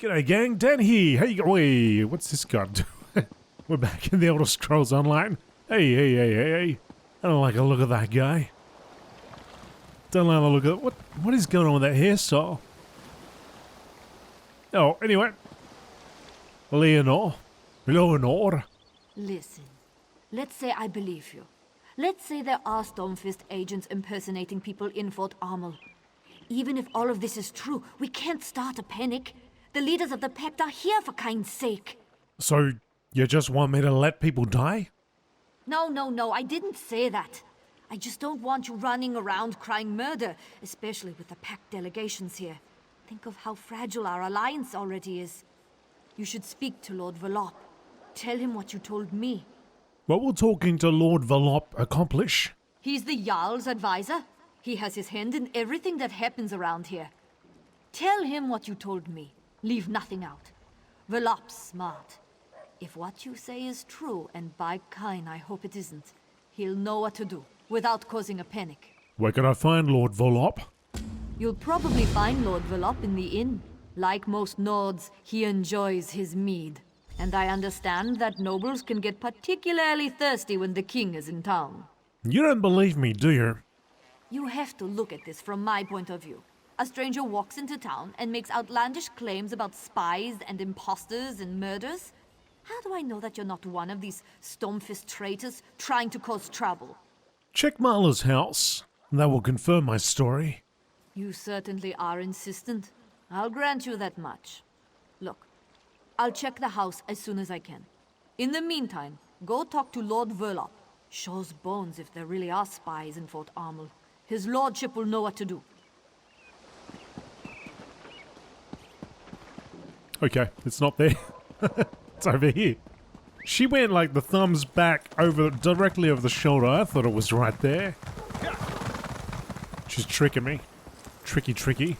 G'day gang, Dan here. Hey, wait, what's this guy doing? We're back in the Elder Scrolls Online. Hey. I don't like a look at that guy. Don't like a look at what is going on with that hairstyle? Oh, anyway. Leonor. Listen, let's say I believe you. Let's say there are Stormfist agents impersonating people in Fort Armel. Even if all of this is true, we can't start a panic. The leaders of the Pact are here, for kind's sake. So, you just want me to let people die? No, I didn't say that. I just don't want you running around crying murder, especially with the Pact delegations here. Think of how fragile our alliance already is. You should speak to Lord Volop. Tell him what you told me. What will talking to Lord Volop accomplish? He's the Jarl's advisor. He has his hand in everything that happens around here. Tell him what you told me. Leave nothing out. Volop's smart. If what you say is true, and by kind I hope it isn't, he'll know what to do, without causing a panic. Where can I find Lord Volop? You'll probably find Lord Volop in the inn. Like most Nords, he enjoys his mead. And I understand that nobles can get particularly thirsty when the king is in town. You don't believe me, do you? You have to look at this from my point of view. A stranger walks into town and makes outlandish claims about spies and imposters and murders. How do I know that you're not one of these Stormfist traitors trying to cause trouble? Check Marla's house. That will confirm my story. You certainly are insistent. I'll grant you that much. Look, I'll check the house as soon as I can. In the meantime, go talk to Lord Volop. Show's bones if there really are spies in Fort Armel. His lordship will know what to do. Okay, it's not there. It's over here. She went like the thumbs back directly over the shoulder. I thought it was right there. She's tricking me. Tricky.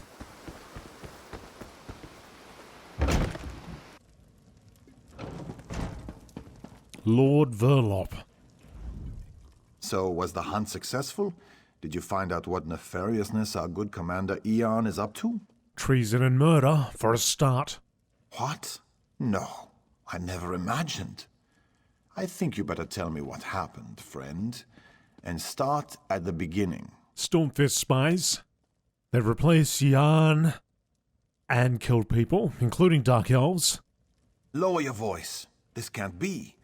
Lord Volop. So, was the hunt successful? Did you find out what nefariousness our good Commander Eon is up to? Treason and murder, for a start. What? No, I never imagined. I think you better tell me what happened, friend. And start at the beginning. Stormfist spies. They've replaced Jan and killed people, including Dark Elves. Lower your voice. This can't be.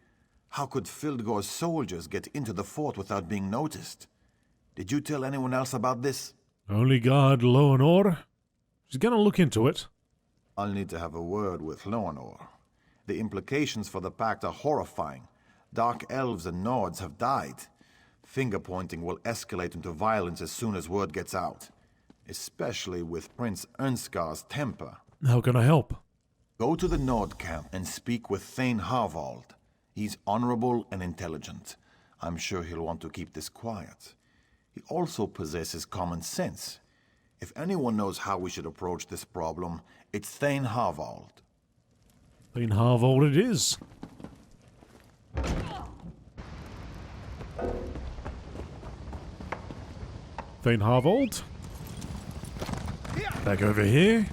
How could Fildgor's soldiers get into the fort without being noticed? Did you tell anyone else about this? Only guard Leonor. She's gonna look into it. I'll need to have a word with Leonor. The implications for the Pact are horrifying. Dark Elves and Nords have died. Finger-pointing will escalate into violence as soon as word gets out. Especially with Prince Ernskar's temper. How can I help? Go to the Nord camp and speak with Thane Harvald. He's honorable and intelligent. I'm sure he'll want to keep this quiet. He also possesses common sense. If anyone knows how we should approach this problem, it's Thane Harvald. Thane Harvald it is. Thane Harvald. Back over here.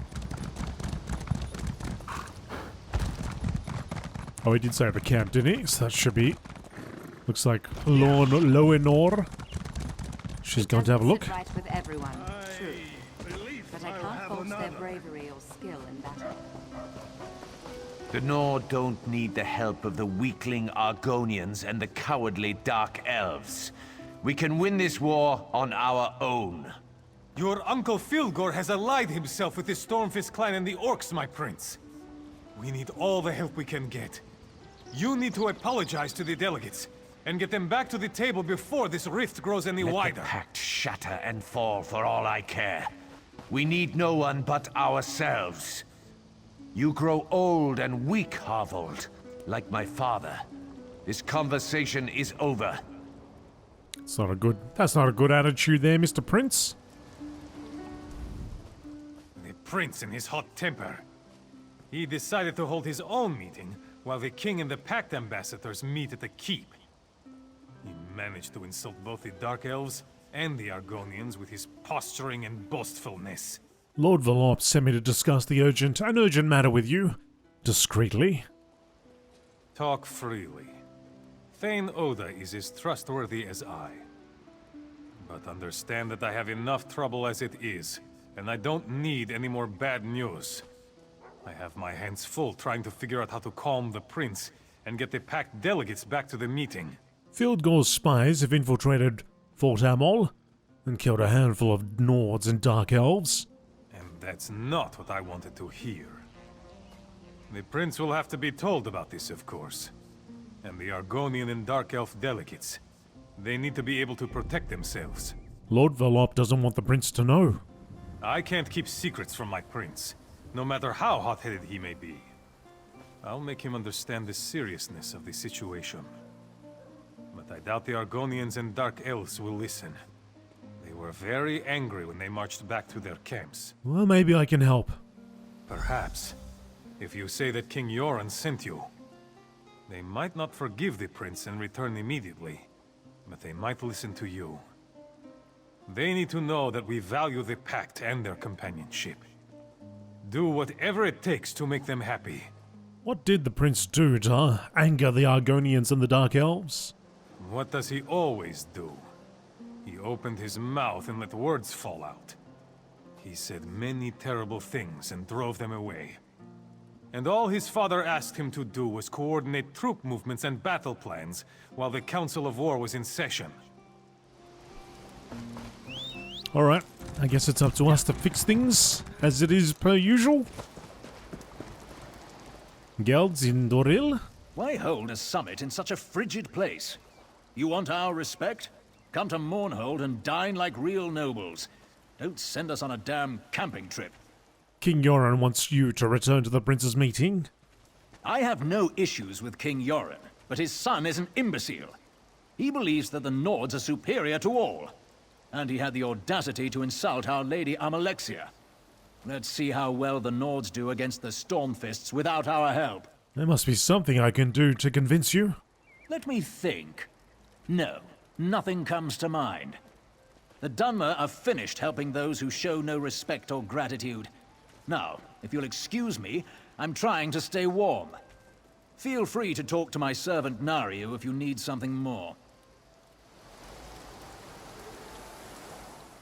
Oh, he did say the camp, didn't he? So that should be... Looks like Loenor. She's going to have a look. Right with everyone, true. But I can't boast their bravery or skill in battle. The Nord don't need the help of the weakling Argonians and the cowardly Dark Elves. We can win this war on our own. Your Uncle Fildgor has allied himself with the Stormfist clan and the Orcs, my prince. We need all the help we can get. You need to apologize to the delegates, and get them back to the table before this rift grows any wider. Let the Pact shatter and fall for all I care. We need no one but ourselves. You grow old and weak, Harvold, like my father. This conversation is over. That's not a good attitude there, Mr. Prince. The prince in his hot temper. He decided to hold his own meeting, while the king and the Pact ambassadors meet at the keep. He managed to insult both the Dark Elves and the Argonians with his posturing and boastfulness. Lord Velop sent me to discuss an urgent matter with you. Discreetly. Talk freely. Thane Oda is as trustworthy as I. But understand that I have enough trouble as it is, and I don't need any more bad news. I have my hands full trying to figure out how to calm the prince and get the packed delegates back to the meeting. Fieldgore's spies have infiltrated Fort Amol and killed a handful of Nords and Dark Elves. And that's not what I wanted to hear. The prince will have to be told about this, of course. And the Argonian and Dark Elf delegates. They need to be able to protect themselves. Lord Velop doesn't want the prince to know. I can't keep secrets from my prince, no matter how hot-headed he may be. I'll make him understand the seriousness of the situation. But I doubt the Argonians and Dark Elves will listen. They were very angry when they marched back to their camps. Well, maybe I can help. Perhaps, if you say that King Yoran sent you. They might not forgive the prince and return immediately, but they might listen to you. They need to know that we value the pact and their companionship. Do whatever it takes to make them happy. What did the prince do to anger the Argonians and the Dark Elves? What does he always do? He opened his mouth and let words fall out. He said many terrible things and drove them away. And all his father asked him to do was coordinate troop movements and battle plans while the Council of War was in session. Alright, I guess it's up to us to fix things, as it is per usual. Gelds in Doril? Why hold a summit in such a frigid place? You want our respect? Come to Mournhold and dine like real nobles. Don't send us on a damn camping trip. King Yoran wants you to return to the prince's meeting. I have no issues with King Yoran, but his son is an imbecile. He believes that the Nords are superior to all. And he had the audacity to insult Our Lady Amalexia. Let's see how well the Nords do against the Stormfists without our help. There must be something I can do to convince you. Let me think. No, nothing comes to mind. The Dunmer are finished helping those who show no respect or gratitude. Now, if you'll excuse me, I'm trying to stay warm. Feel free to talk to my servant Nariu if you need something more.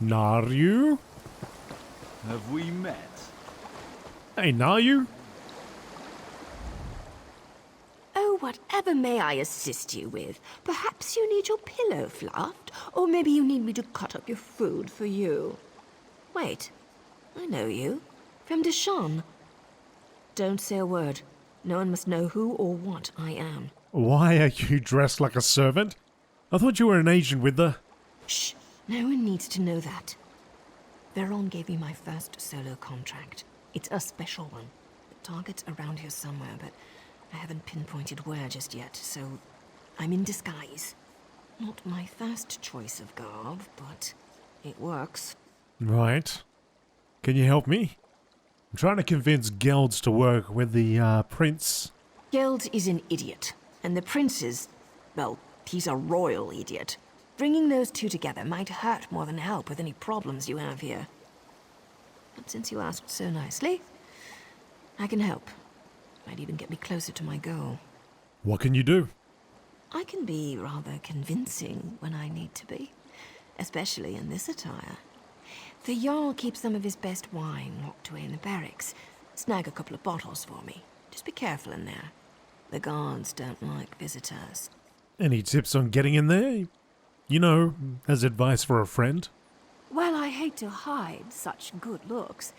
Nariu? Have we met? Hey, Nariu? Oh, whatever may I assist you with? Perhaps you need your pillow fluffed, or maybe you need me to cut up your food for you. Wait, I know you. From Deshawn. Don't say a word. No one must know who or what I am. Why are you dressed like a servant? I thought you were an agent with the... Shh, no one needs to know that. Veron gave me my first solo contract. It's a special one. The target's around here somewhere, but I haven't pinpointed where just yet, so I'm in disguise. Not my first choice of garb, but it works. Right. Can you help me? I'm trying to convince Gelds to work with the, prince. Geld is an idiot, and the prince is, well, he's a royal idiot. Bringing those two together might hurt more than help with any problems you have here. But since you asked so nicely, I can help. Might even get me closer to my goal. What can you do? I can be rather convincing when I need to be, especially in this attire. The Jarl keeps some of his best wine locked away in the barracks. Snag a couple of bottles for me. Just be careful in there. The guards don't like visitors. Any tips on getting in there? You know, as advice for a friend? Well, I hate to hide such good looks.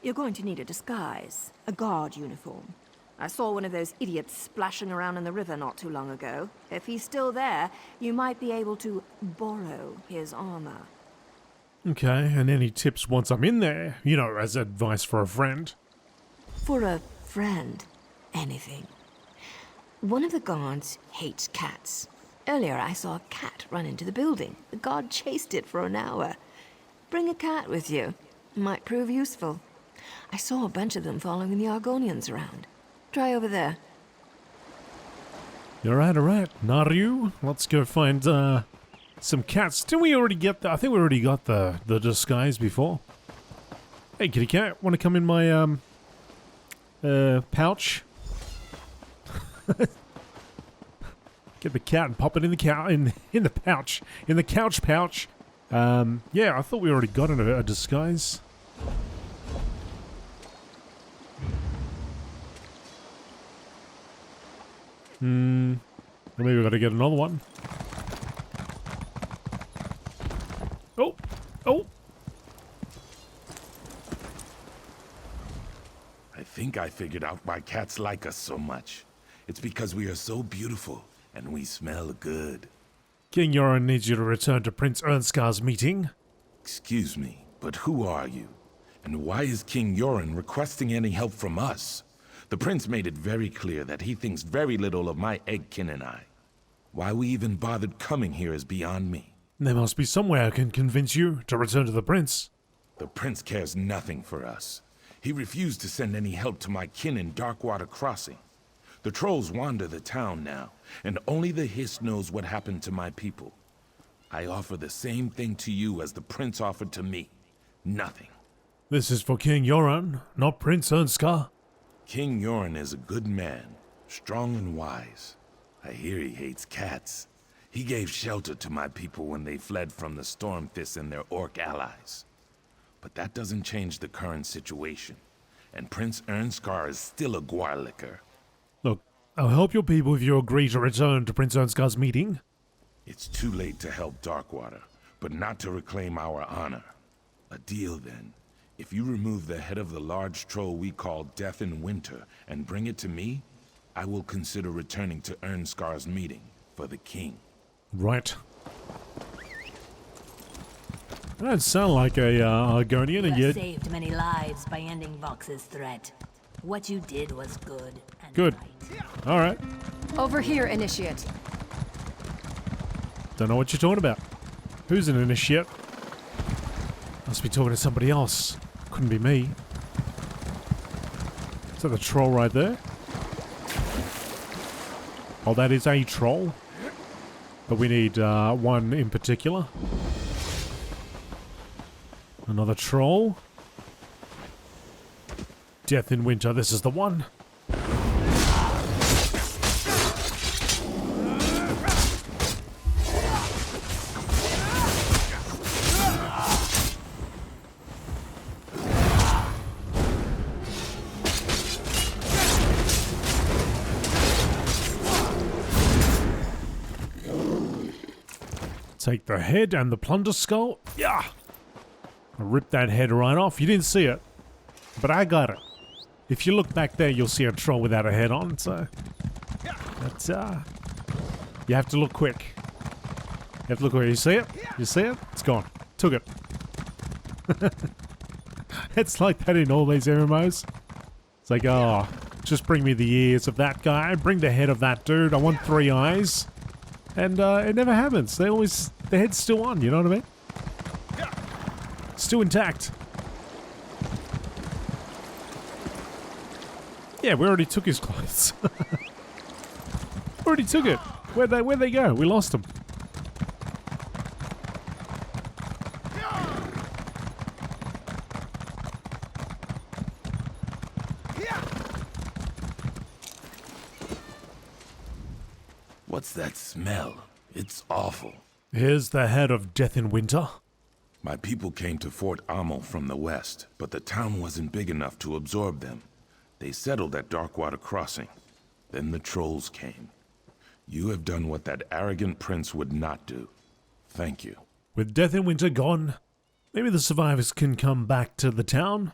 You're going to need a disguise, a guard uniform. I saw one of those idiots splashing around in the river not too long ago. If he's still there, you might be able to borrow his armor. Okay, and any tips once I'm in there? You know, as advice for a friend. For a friend, anything. One of the guards hates cats. Earlier I saw a cat run into the building. The guard chased it for an hour. Bring a cat with you. Might prove useful. I saw a bunch of them following the Argonians around. Try over there. Alright. Nariu, let's go find, some cats. Didn't we already get I think we already got the disguise before. Hey, kitty cat, want to come in my, pouch? Get the cat and pop it in the in the pouch. In the couch pouch. Yeah, I thought we already got a disguise. Maybe we got to get another one. Oh! Oh! I think I figured out why cats like us so much. It's because we are so beautiful, and we smell good. King Yoren needs you to return to Prince Ernskar's meeting. Excuse me, but who are you? And why is King Yoren requesting any help from us? The prince made it very clear that he thinks very little of my eggkin and I. Why we even bothered coming here is beyond me. There must be some way I can convince you to return to the prince. The prince cares nothing for us. He refused to send any help to my kin in Darkwater Crossing. The trolls wander the town now, and only the Hiss knows what happened to my people. I offer the same thing to you as the prince offered to me. Nothing. This is for King Yoren, not Prince Ernskar. King Yoren is a good man, strong and wise. I hear he hates cats. He gave shelter to my people when they fled from the Stormfists and their orc allies. But that doesn't change the current situation, and Prince Ernskar is still a Gwarlicker. Look, I'll help your people if you agree to return to Prince Ernskar's meeting. It's too late to help Darkwater, but not to reclaim our honor. A deal then. If you remove the head of the large troll we call Death in Winter and bring it to me, I will consider returning to Ernskar's meeting for the king. Right. That don't sound like a Argonian, and You yet... saved many lives by ending Vox's threat. What you did was good and Good. right. Alright. Over here, Initiate. Don't know what you're talking about. Who's an initiate? Must be talking to somebody else. Couldn't be me. Is that the troll right there? Oh, that is a troll. But we need one in particular. Another troll. Death in Winter, this is the one. Take the head and the plunder skull. Yeah! I ripped that head right off. You didn't see it, but I got it. If you look back there, you'll see a troll without a head on, so... That's, you have to look quick. You have to look quick. You see it? You see it? It's gone. Took it. It's like that in all these MMOs. It's like, oh, just bring me the ears of that guy. Bring the head of that dude. I want 3 eyes. And it never happens. They always... The head's still on, you know what I mean? Still intact. Yeah, we already took his clothes. Already took it. Where'd they go? We lost them. What's that smell? It's awful. Here's the head of Death in Winter. My people came to Fort Ammel from the west, but the town wasn't big enough to absorb them. They settled at Darkwater Crossing. Then the trolls came. You have done what that arrogant prince would not do. Thank you. With Death in Winter gone, maybe the survivors can come back to the town?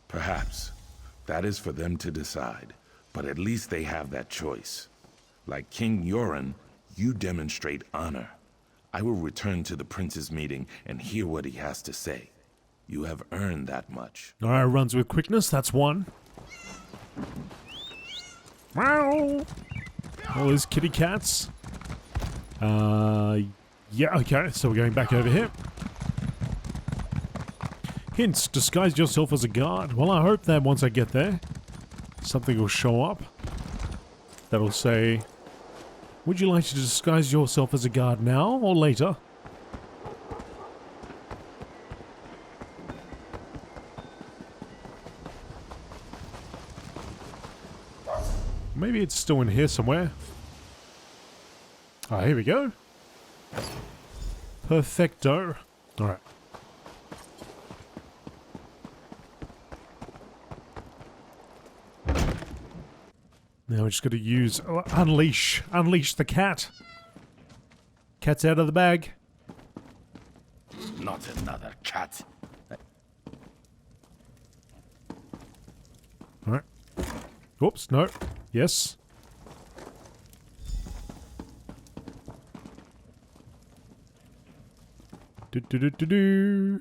Perhaps. That is for them to decide. But at least they have that choice. Like King Yoren, you demonstrate honor. I will return to the prince's meeting and hear what he has to say. You have earned that much. Alright, runs with quickness, that's one. Meow! All these kitty cats. Yeah, okay, so we're going back over here. Hints, disguise yourself as a guard. Well, I hope that once I get there, something will show up. That'll say, would you like to disguise yourself as a guard now or later? Maybe it's still in here somewhere. Oh, here we go. Perfecto. Alright. Now we're just going to use... unleash. Unleash the cat. Cat's out of the bag. Not another cat. Alright. Oops, no. Yes. Do.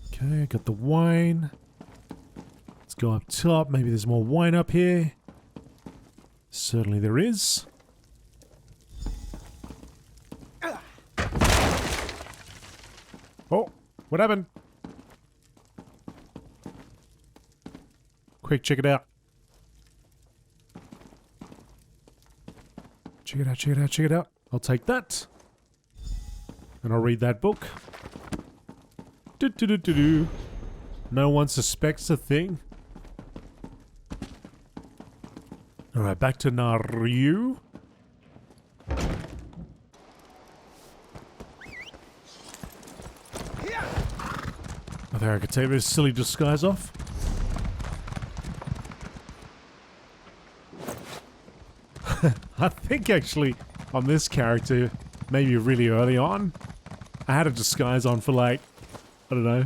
Okay, got the wine. Let's go up top. Maybe there's more wine up here. Certainly there is. Oh, what happened? Quick, check it out. Check it out, check it out, check it out. I'll take that. And I'll read that book. Do. No one suspects a thing. Alright, back to Naru. I think I could take this silly disguise off. I think actually on this character, maybe really early on, I had a disguise on for like, I don't know.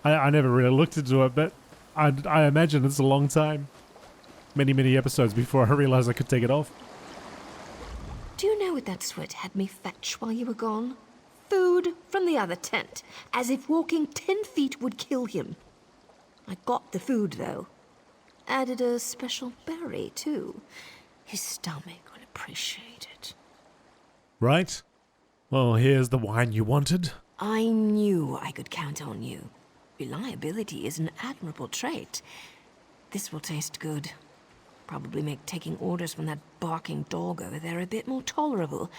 I never really looked into it, but I imagine it's a long time. Many episodes before I realized I could take it off. Do you know what that sweat had me fetch while you were gone? Food from the other tent, as if walking 10 feet would kill him. I got the food, though. Added a special berry, too. His stomach would appreciate it. Right. Well, here's the wine you wanted. I knew I could count on you. Reliability is an admirable trait. This will taste good. Probably make taking orders from that barking dog over there a bit more tolerable.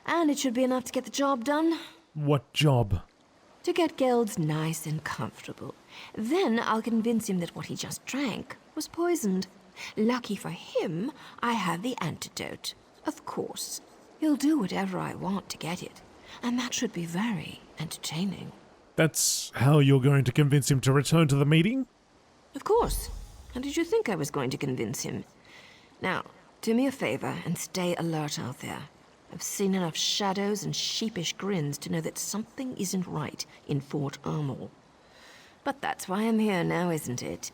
And it should be enough to get the job done. What job? To get Gelds nice and comfortable. Then I'll convince him that what he just drank was poisoned. Lucky for him, I have the antidote. Of course. He'll do whatever I want to get it. And that should be very entertaining. That's how you're going to convince him to return to the meeting? Of course. How did you think I was going to convince him? Now, do me a favor and stay alert out there. I've seen enough shadows and sheepish grins to know that something isn't right in Fort Armor. But that's why I'm here now, isn't it?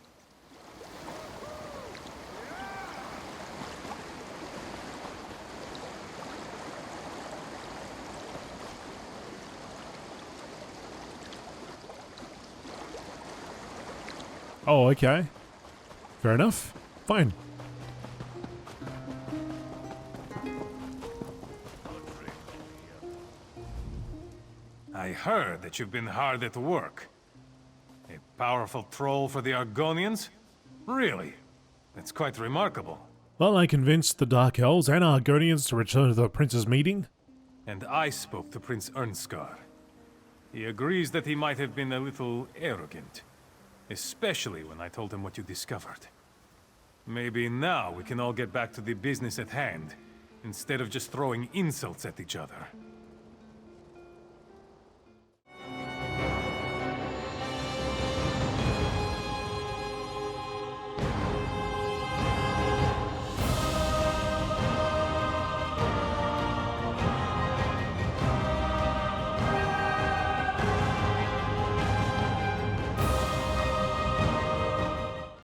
Oh, okay. Fair enough. Fine. I heard that you've been hard at work. A powerful troll for the Argonians? Really? That's quite remarkable. Well, I convinced the Dark Elves and Argonians to return to the Prince's meeting. And I spoke to Prince Ernskar. He agrees that he might have been a little arrogant. Especially when I told him what you discovered. Maybe now we can all get back to the business at hand, instead of just throwing insults at each other.